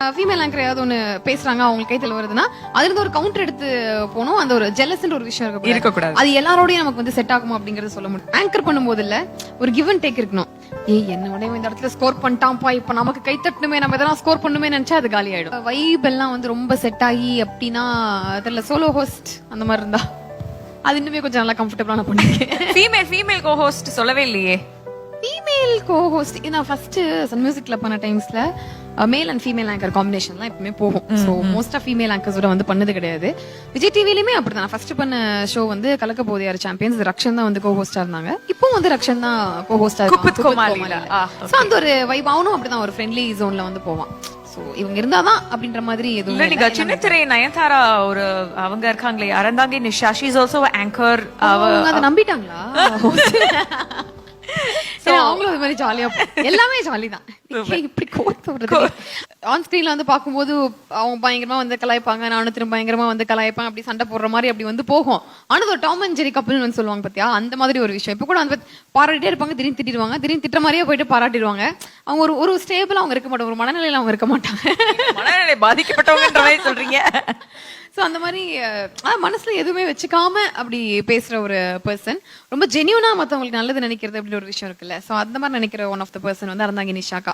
Female anchor ஏதாவது ஒன்று பேசுறாங்க அவங்களுக்கு கைத்தில் வருதுன்னா அதுல இருந்து ஒரு கவுண்டர் எடுத்து போனோம். அந்த ஒரு ஜெலஸ்ன்ற ஒரு விஷயம் இருக்கக்கூடாது. அது எல்லாரோடையும் நமக்கு வந்து செட் ஆகுமா அப்படிங்கறது சொல்ல முடியும். ஆங்கர் பண்ணும்போது இல்ல ஒரு கிவ் அண்ட் டேக் இருக்கணும். என்ன உடனே இந்த இடத்துல ஸ்கோர் பண்ணிட்டான்ப்பா, இப்ப நமக்கு கை தட்டணுமே, நம்ம இதெல்லாம் ஸ்கோர் பண்ணுமே நினைச்சா அது காலி ஆயிடும். வைப் எல்லாம் வந்து ரொம்ப செட் ஆகி அப்படின்னா அதுல சோலோ ஹோஸ்ட் அந்த மாதிரி இருந்தா அது இன்னுமே கொஞ்சம் நல்லா கம்ஃபர்டபுளான பண்ணிருக்கேன். ஃபீமேல் கோ ஹோஸ்ட் சொல்லவே இல்லையே. ஃபீமேல் கோ ஹோஸ்ட் நான் ஃபர்ஸ்ட் சன் மியூசிக்ல பண்ண டைம்ஸ்ல மேல் அண்ட் ஃபீமேல் ஆங்கர் காம்பினேஷன்லாம் எப்பவுமே போகும். ஸோ மோஸ்டா ஃபீமேல் ஆங்கர்ஸோட வந்து பண்ணது கிடையாது. விஜய் டிவிலயுமே அப்படிதான். நான் ஃபர்ஸ்ட் பண்ண ஷோ வந்து கலக்க போதியார் சாம்பியன்ஸ், ரக்ஷன் தான் வந்து கோ ஹோஸ்டா இருந்தாங்க. இப்போ வந்து ரக்ஷன் தான் கோ ஹோஸ்டா இருக்காங்க. ஸோ அந்த ஒரு வைப் அவனும் அப்படிதான் ஒரு ஃப்ரெண்ட்லி ஜோன்ல வந்து போவான். சோ இவங்க இருந்தாதான் அப்படின்ற மாதிரி எதுவும் இல்ல. நீங்க சின்ன திரை நயன்தாரா ஒரு அவங்க இருக்காங்களே Aranthangi Nisha, she is also anchor. அதை நம்பிட்டாங்களா? அவங்களும் அது மாதிரி ஜாலியா எல்லாமே ஜாலி தான். இப்படி கோர்த்து ஆன் ஸ்கிரீன்ல வந்து பாக்கும்போது அவங்க பயங்கரமா வந்து கலாய்ப்பாங்க, நானும் திரும்ப பயங்கரமா வந்து கலாய்ப்பாங்க, அப்படி சண்டை போடுற மாதிரி அப்படி வந்து போகும். ஆனா ஒரு டாம் அண்ட் ஜெரி கப்பல் வந்து சொல்லுவாங்க பாத்தியா, அந்த மாதிரி ஒரு விஷயம். இப்ப கூட வந்து பாராட்டிட்டே இருப்பாங்க, திடீர்னு திட்டிடுவாங்க, திடீர்னு திட்ட மாதிரியே போயிட்டு பாராட்டிடுவாங்க. அவங்க ஒரு ஸ்டேபிளா அவங்க இருக்க மாட்டாங்க, ஒரு மனநிலையில அவங்க இருக்க மாட்டாங்க. மனநிலை பாதிக்கப்பட்டவங்கன்ற மாதிரி சொல்றீங்க. சோ அந்த மாதிரி மனசுல எதுவுமே வச்சுக்காம அப்படி பேசுற ஒரு பர்சன், ரொம்ப ஜெனியூனா மத்தவங்களுக்கு நல்லது நினைக்கிறது அப்படி ஒரு விஷயம் இருக்குல்ல. சோ அந்த மாதிரி நினைக்கிற ஒன் ஆஃப் த பர்சன் வந்து அறந்தாங்கி நிஷாக்கா.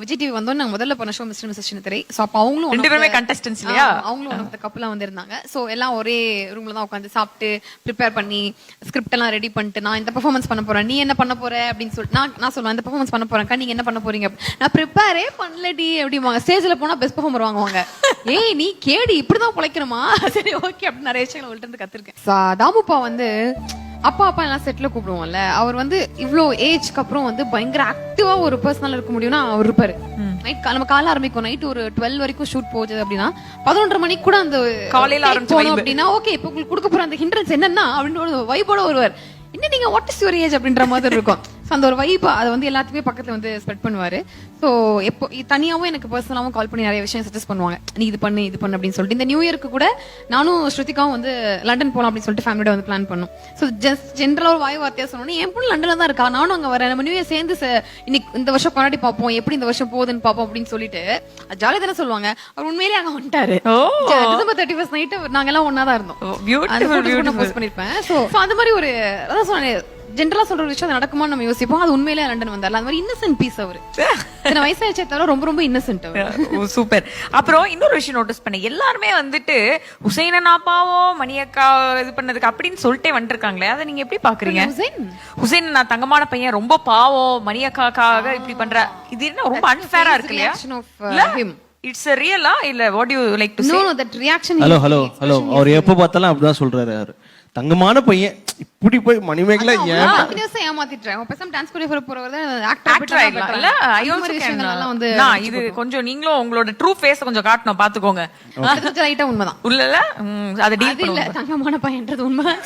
விஜய் டிவி வந்தோம் நாங்க முதல்ல பண்ண ஷோ மிஸ்டர் மிஸ்ஸஸ் சின்னத்திரை. சோ அப்ப அவங்களும் கண்டஸ்டன்ஸ் இல்லையா, அவங்களும் ஒன் ஆஃப் த கப்பலா வந்திருந்தாங்க. சோ எல்லாம் ஒரே ரூம்ல தான் உட்காந்து சாப்பிட்டு ப்ரிப்பேர் பண்ணி ஸ்கிரிப்ட் எல்லாம் ரெடி பண்ணிட்டு, நான் இந்த பெர்ஃபார்மன்ஸ் பண்ண போறேன், நீ என்ன பண்ண போற அப்படின்னு சொல்லிட்டு நான் சொல்லுவேன், இந்த பெர்ஃபார்மன்ஸ் பண்ண போறேன், நீங்க என்ன பண்ண போறீங்க? நான் ப்ரிப்பேரே பண்ணலடி அப்படிவாங்க. ஸ்டேஜ்ல போனா பெஸ்ட் பெர்ஃபார்மர் வாங்குவாங்க. ஏய் நீ கேடி இப்படிதான் பொழைக்கணுமா? சரி ஓகே அப்படின்னு நிறைய விஷயங்கள் அவள்கிட்ட இருந்து கத்துருக்கேன். தாமுப்பா வந்து அப்பா எல்லாம் செட்ல கூப்பிடுவோம்ல, அவர் வந்து இவ்ளோ ஏஜ்க்கு அப்புறம் வந்து பயங்கர ஆக்டிவா ஒரு பர்சனல் இருக்க முடியும்னா அவர் இருப்பாரு. நைட் நம்ம காலைல ஆரம்பிக்கும், நைட் ஒரு 12 வரைக்கும் ஷூட் போகுது அப்படின்னா 11:30 மணிக்கு கூட அந்த காலையில ஆரம்பிச்சோம் அப்படின்னா ஓகே இப்ப உங்களுக்கு கொடுக்க போற அந்த ஹிண்ட்ரன்ஸ் என்னன்னா அப்படின்னு வைபோட வருவார். என்ன நீங்க வாட் இஸ் யுவர் ஏஜ் அப்படின்ற மாதிரி இருக்கும். அந்த ஒரு வைப் அதை வந்து எல்லாத்துக்குமே பக்கத்துல வந்து ஸ்ப்ரெட் பண்ணுவாரு. சோ எப்போ தனியாவும் எனக்கு பர்சனலாவும் கால் பண்ணி நிறைய விஷயம் சஜஸ்ட் பண்ணுவாங்க, நீ இது பண்ணு அப்படின்னு சொல்லிட்டு. இந்த நியூ இயருக்கு கூட நானும் ஸ்ருதிகாவும் வந்து லண்டன் போலாம் அப்படின்னு சொல்லிட்டு ஃபேமிலியோட வந்து பிளான் பண்ணோம். சோ ஜஸ்ட் ஜென்ரலா ஒரு வாய் வார்த்தையா சொன்னோம், என் பொண்ணு லண்டன்ல தான் இருக்கா, நானும் அங்க வரேன், நம்ம நியூ இயர் சேர்ந்து இன்னைக்கு இந்த வருஷம் கொண்டாடி பார்ப்போம், எப்படி இந்த வருஷம் போகுதுன்னு பார்ப்போம் அப்படின்னு சொல்லிட்டு ஜாலியா தானே சொல்லுவாங்க. அவர் உண்மையிலேயே அங்க வந்துட்டாரு. டிசம்பர் 31 நைட்டு நாங்க எல்லாம் ஒன்னா தான் இருந்தோம். போஸ்ட் பண்ணிருப்பேன். சோ அந்த மாதிரி ஒரு அதான் சொன்னேன், ஜென்ரலா சொல்ற விஷயம் நடக்குமான்னு நம்ம யோசிப்போம். அது உண்மையிலே லண்டன் வந்தாரு. அந்த மாதிரி இன்னசென்ட் பீஸ் அவரு. சின்ன வயசாச்சே தவிர ரொம்ப ரொம்ப இன்னசென்ட் அவர். சூப்பர். அப்புறம் இன்னொரு விஷயம் நோட்டீஸ் பண்ணேன், எல்லாருமே வந்துட்டு ஹுசைனா பாவம் மணியக்கா இது பண்ணதுக்கு அப்படின்னு சொல்லிட்டே வந்துருக்காங்களே, அதை நீங்க எப்படி பாக்குறீங்க? ஹுசைன் நான் தங்கமான பையன், ரொம்ப பாவம், மணியக்காக்காக இப்படி பண்ற, இது என்ன ரொம்ப அன்ஃபேரா இருக்கு இல்லையா? இட்ஸ் a real இல்ல what do you like to say? No that reaction. Hello அவர் எப்ப பார்த்தாலும் அப்படிதான் சொல்றாரு. அவரு தங்கமான பையன் இப்படி போய் மணிமேகலை ஏன் கண்டினியூஸா ஏமாத்திட்டறாங்க. பேசாம டான்ஸ் பண்ணி போறவர் தான் ஆக்டர் ஆயிடலாம் இல்ல? இது கொஞ்சம் நீங்களும் உங்களோட ட்ரூ ஃபேஸ் கொஞ்சம் காட்டணும், பாத்துக்கோங்க. அது ரைட்டா உண்மைதான். இல்ல அது டீல் இல்ல, தங்கமான பையன்றது உண்மைதான்.